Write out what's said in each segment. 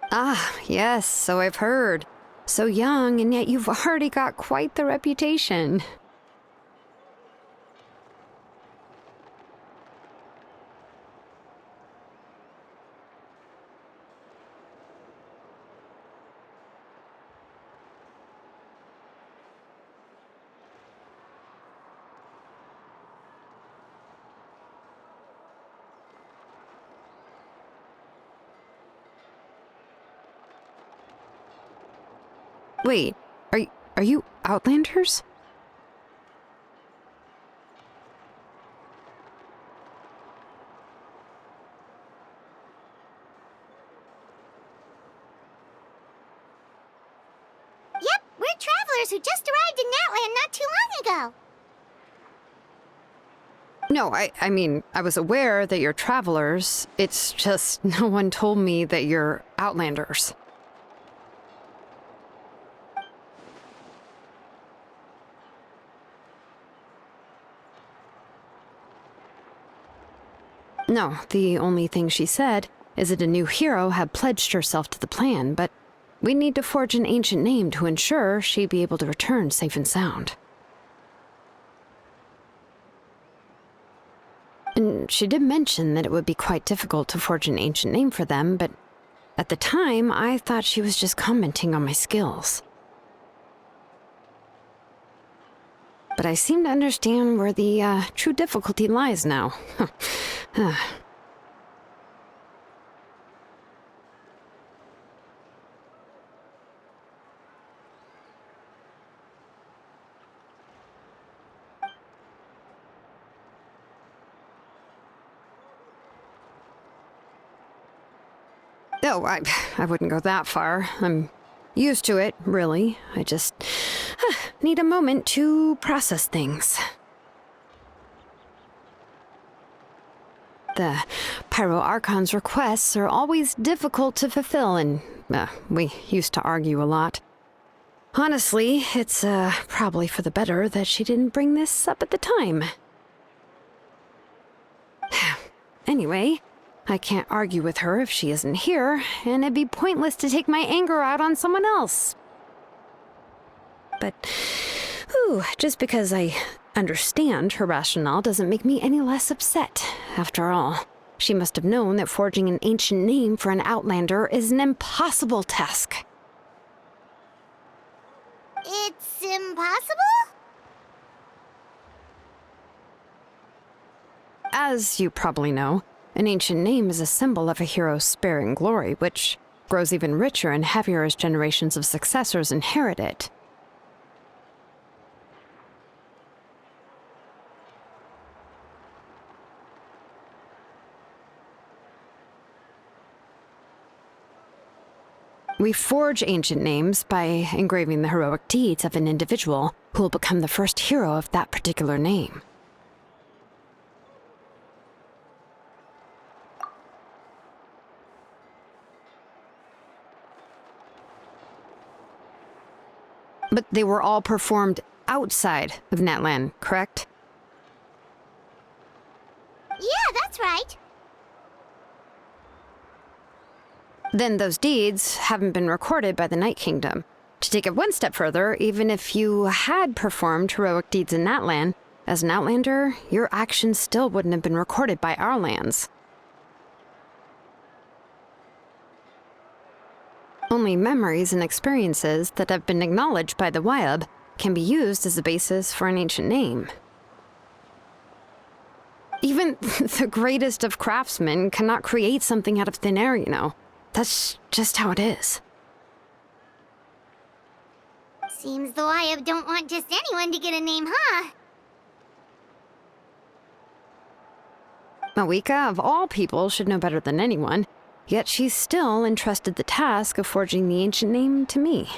Ah, yes, so I've heard. So young, and yet you've already got quite the reputation. Wait, are you Outlanders? Yep, we're travelers who just arrived in Natland not too long ago. No, I mean, I was aware that you're travelers. It's just no one told me that you're Outlanders. No, the only thing she said is that a new hero had pledged herself to the plan, but we need to forge an ancient name to ensure she'd be able to return safe and sound. And she did mention that it would be quite difficult to forge an ancient name for them, but at the time, I thought she was just commenting on my skills. But I seem to understand where the true difficulty lies now. No, I wouldn't go that far. I'm used to it, really. I just need a moment to process things. The Pyro Archon's requests are always difficult to fulfill, and we used to argue a lot. Honestly, it's probably for the better that she didn't bring this up at the time. Anyway, I can't argue with her if she isn't here, and it'd be pointless to take my anger out on someone else. But, just because I understand her rationale doesn't make me any less upset. After all, she must have known that forging an ancient name for an Outlander is an impossible task. It's impossible? As you probably know, an ancient name is a symbol of a hero's spirit and glory, which grows even richer and heavier as generations of successors inherit it. We forge ancient names by engraving the heroic deeds of an individual who will become the first hero of that particular name. But they were all performed outside of Natland, correct? Yeah, that's right. Then those deeds haven't been recorded by the Night Kingdom. To take it one step further, even if you had performed heroic deeds in Natland, as an Outlander, your actions still wouldn't have been recorded by our lands. Only memories and experiences that have been acknowledged by the Wyab can be used as a basis for an ancient name. Even the greatest of craftsmen cannot create something out of thin air, you know. That's just how it is. Seems the Wyab don't want just anyone to get a name, huh? Mawika, of all people, should know better than anyone, yet she's still entrusted the task of forging the ancient name to me.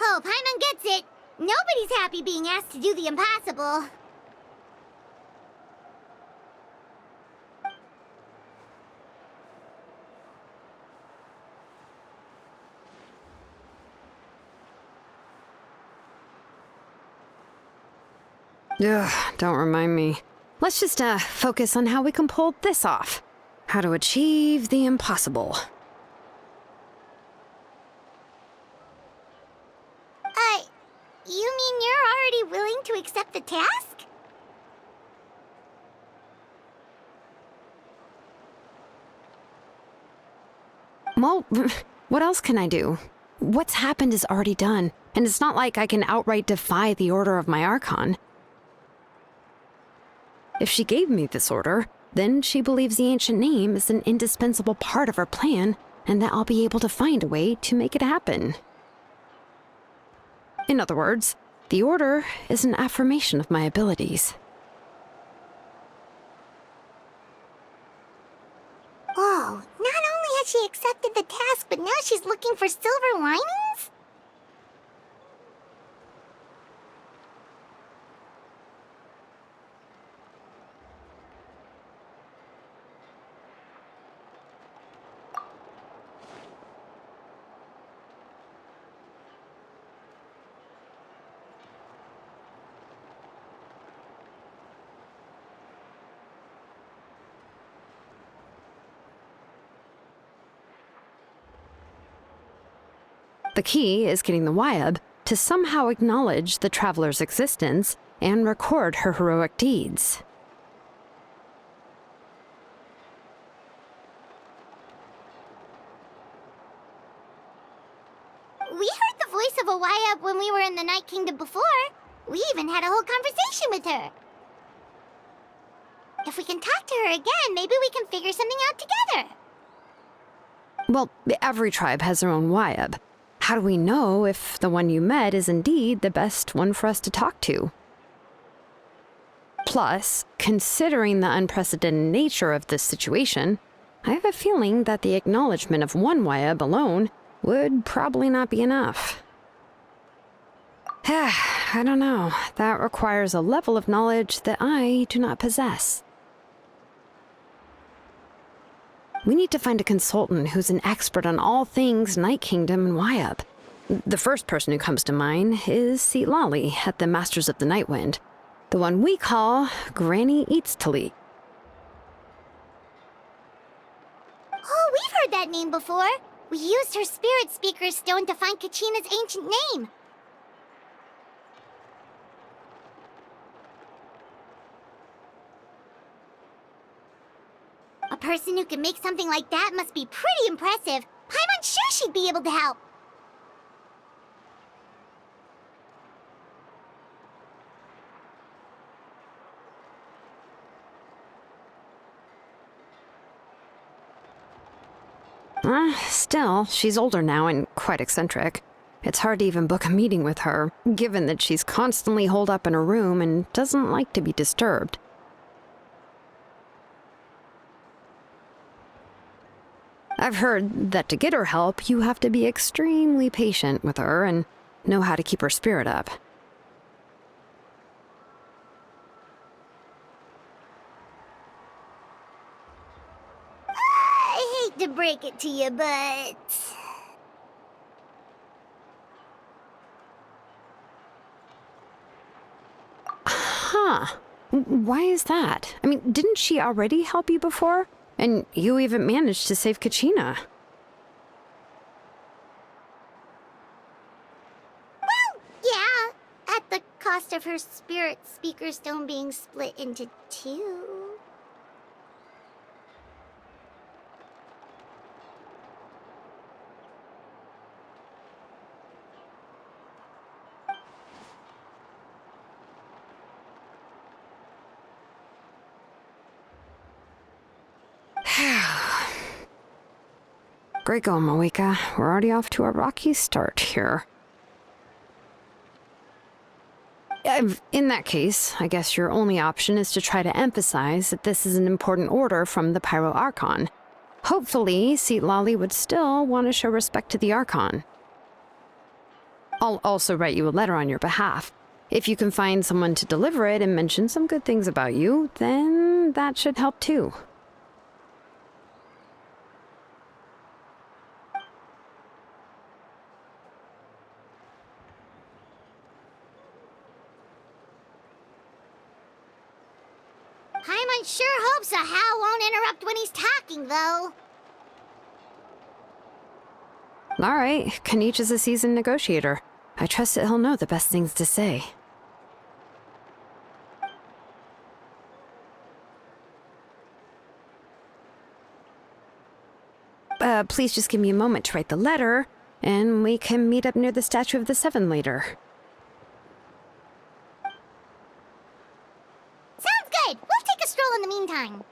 Oh, Paimon gets it. Nobody's happy being asked to do the impossible. Ugh, don't remind me. Let's just focus on how we can pull this off. How to achieve the impossible. You mean you're already willing to accept the task? Well, what else can I do? What's happened is already done, and it's not like I can outright defy the order of my Archon. If she gave me this order, then she believes the ancient name is an indispensable part of our plan, and that I'll be able to find a way to make it happen. In other words, the order is an affirmation of my abilities. Whoa, not only has she accepted the task, but now she's looking for silver linings? The key is getting the Wyab to somehow acknowledge the traveler's existence and record her heroic deeds. We heard the voice of a Wyab when we were in the Night Kingdom before. We even had a whole conversation with her. If we can talk to her again, maybe we can figure something out together. Well, every tribe has their own Wyab. How do we know if the one you met is indeed the best one for us to talk to? Plus, considering the unprecedented nature of this situation, I have a feeling that the acknowledgement of one Wyab alone would probably not be enough. I don't know. That requires a level of knowledge that I do not possess. We need to find a consultant who's an expert on all things Night Kingdom and Wyab. The first person who comes to mind is Lali at the Masters of the Night Wind, the one we call Granny Eats Tali. Oh, we've heard that name before. We used her Spirit Speaker Stone to find Kachina's ancient name. A person who can make something like that must be pretty impressive. I'm unsure she'd be able to help. Still, she's older now and quite eccentric. It's hard to even book a meeting with her, given that she's constantly holed up in her room and doesn't like to be disturbed. I've heard that to get her help, you have to be extremely patient with her and know how to keep her spirit up. I hate to break it to you, but... Huh. Why is that? I mean, didn't she already help you before? And you even managed to save Kachina. Well, yeah. At the cost of her Spirit Speaker Stone being split into two. Great going, Moeka. We're already off to a rocky start here. In that case, I guess your only option is to try to emphasize that this is an important order from the Pyro Archon. Hopefully, Lali would still want to show respect to the Archon. I'll also write you a letter on your behalf. If you can find someone to deliver it and mention some good things about you, then that should help too. I'm I sure hope Sahao won't interrupt when he's talking, though. All right, Kanich is a seasoned negotiator. I trust that he'll know the best things to say. Please just give me a moment to write the letter, and we can meet up near the Statue of the Seven later. Sounds good. We'll take a stroll in the meantime.